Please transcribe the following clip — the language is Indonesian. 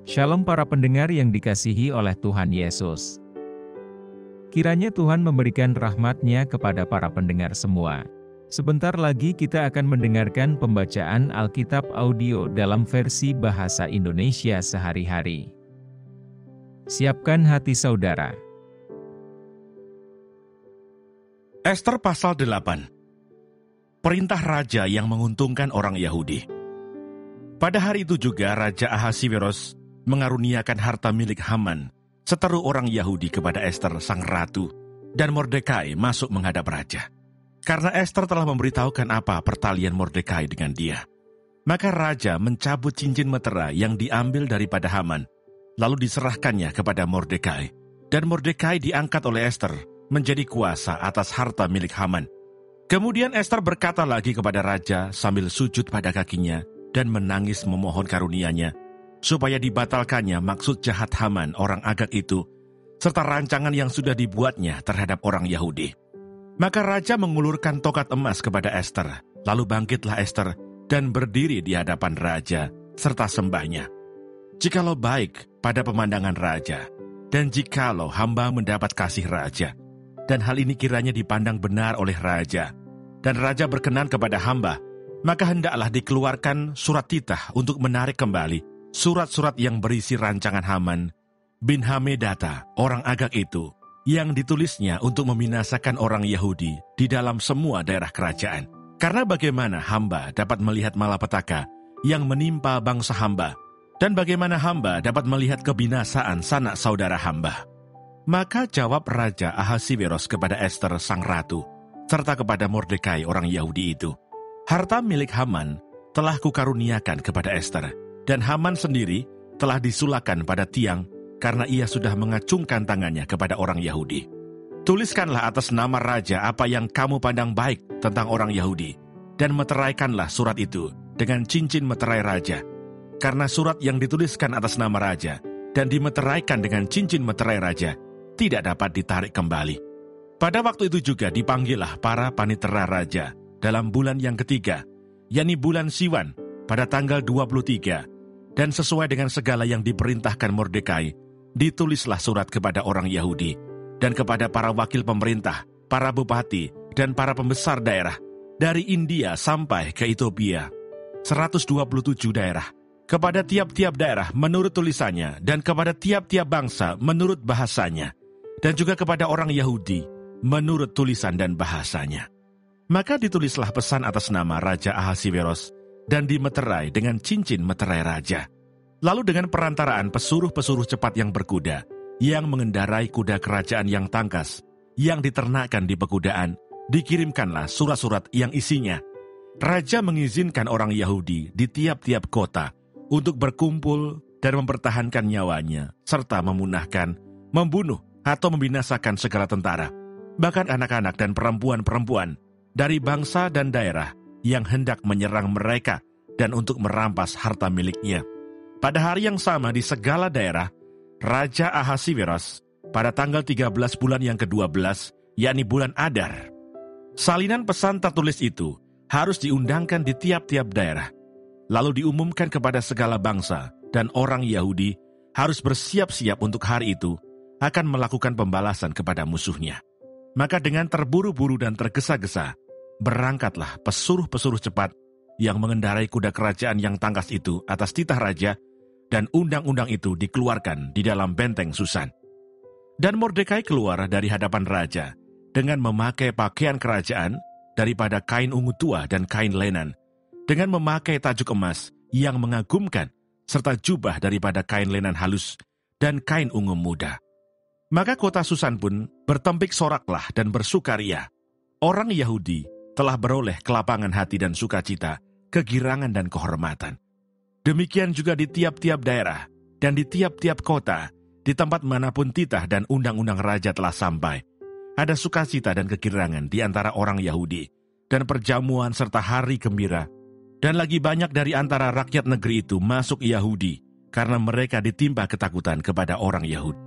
Shalom para pendengar yang dikasihi oleh Tuhan Yesus. Kiranya Tuhan memberikan rahmat-Nya kepada para pendengar semua. Sebentar lagi kita akan mendengarkan pembacaan Alkitab audio dalam versi bahasa Indonesia sehari-hari. Siapkan hati saudara. Ester pasal 8. Perintah raja yang menguntungkan orang Yahudi. Pada hari itu juga Raja Ahasiweros mengaruniakan harta milik Haman, seteru orang Yahudi kepada Ester sang ratu, dan Mordekai masuk menghadap raja. Karena Ester telah memberitahukan apa pertalian Mordekai dengan dia. Maka raja mencabut cincin meterai yang diambil daripada Haman, lalu diserahkannya kepada Mordekai. Dan Mordekai diangkat oleh Ester menjadi kuasa atas harta milik Haman. Kemudian Ester berkata lagi kepada raja sambil sujud pada kakinya dan menangis memohon karunia-Nya, supaya dibatalkannya maksud jahat Haman orang Agag itu, serta rancangan yang sudah dibuatnya terhadap orang Yahudi. Maka raja mengulurkan tokat emas kepada Ester, lalu bangkitlah Ester dan berdiri di hadapan raja, serta sembahnya. Jikalau baik pada pemandangan raja, dan jikalau hamba mendapat kasih raja, dan hal ini kiranya dipandang benar oleh raja, dan raja berkenan kepada hamba, maka hendaklah dikeluarkan surat titah untuk menarik kembali surat-surat yang berisi rancangan Haman bin Hamedata, orang Agag itu, yang ditulisnya untuk membinasakan orang Yahudi di dalam semua daerah kerajaan. Karena bagaimana hamba dapat melihat malapetaka yang menimpa bangsa hamba, dan bagaimana hamba dapat melihat kebinasaan sanak saudara hamba. Maka jawab Raja Ahasiweros kepada Ester sang ratu, serta kepada Mordekai orang Yahudi itu, harta milik Haman telah kukaruniakan kepada Ester, dan Haman sendiri telah disulakan pada tiang karena ia sudah mengacungkan tangannya kepada orang Yahudi. Tuliskanlah atas nama raja apa yang kamu pandang baik tentang orang Yahudi, dan meteraikanlah surat itu dengan cincin meterai raja. Karena surat yang dituliskan atas nama raja dan dimeteraikan dengan cincin meterai raja tidak dapat ditarik kembali. Pada waktu itu juga dipanggillah para panitera raja dalam bulan yang ketiga, yakni bulan Siwan, pada tanggal 23, dan sesuai dengan segala yang diperintahkan Mordekai, ditulislah surat kepada orang Yahudi, dan kepada para wakil pemerintah, para bupati, dan para pembesar daerah, dari India sampai ke Ethiopia, 127 daerah, kepada tiap-tiap daerah menurut tulisannya, dan kepada tiap-tiap bangsa menurut bahasanya, dan juga kepada orang Yahudi menurut tulisan dan bahasanya. Maka ditulislah pesan atas nama Raja Ahasiweros, dan dimeterai dengan cincin meterai raja. Lalu dengan perantaraan pesuruh-pesuruh cepat yang berkuda, yang mengendarai kuda kerajaan yang tangkas, yang diternakkan di pekudaan, dikirimkanlah surat-surat yang isinya, raja mengizinkan orang Yahudi di tiap-tiap kota untuk berkumpul dan mempertahankan nyawanya, serta memunahkan, membunuh, atau membinasakan segala tentara, bahkan anak-anak dan perempuan-perempuan dari bangsa dan daerah yang hendak menyerang mereka dan untuk merampas harta miliknya. Pada hari yang sama di segala daerah, Raja Ahasiweros pada tanggal 13 bulan yang ke-12, yakni bulan Adar. Salinan pesan tertulis itu harus diundangkan di tiap-tiap daerah, lalu diumumkan kepada segala bangsa, dan orang Yahudi harus bersiap-siap untuk hari itu akan melakukan pembalasan kepada musuhnya. Maka dengan terburu-buru dan tergesa-gesa, berangkatlah pesuruh-pesuruh cepat yang mengendarai kuda kerajaan yang tangkas itu atas titah raja, dan undang-undang itu dikeluarkan di dalam benteng Susan. Dan Mordekai keluar dari hadapan raja dengan memakai pakaian kerajaan daripada kain ungu tua dan kain lenan, dengan memakai tajuk emas yang mengagumkan, serta jubah daripada kain lenan halus dan kain ungu muda. Maka kota Susan pun bertempik soraklah dan bersukaria. Orang Yahudi telah beroleh kelapangan hati dan sukacita, kegirangan dan kehormatan. Demikian juga di tiap-tiap daerah dan di tiap-tiap kota, di tempat manapun titah dan undang-undang raja telah sampai, ada sukacita dan kegirangan di antara orang Yahudi, dan perjamuan serta hari gembira. Dan lagi banyak dari antara rakyat negeri itu masuk Yahudi, karena mereka ditimpa ketakutan kepada orang Yahudi.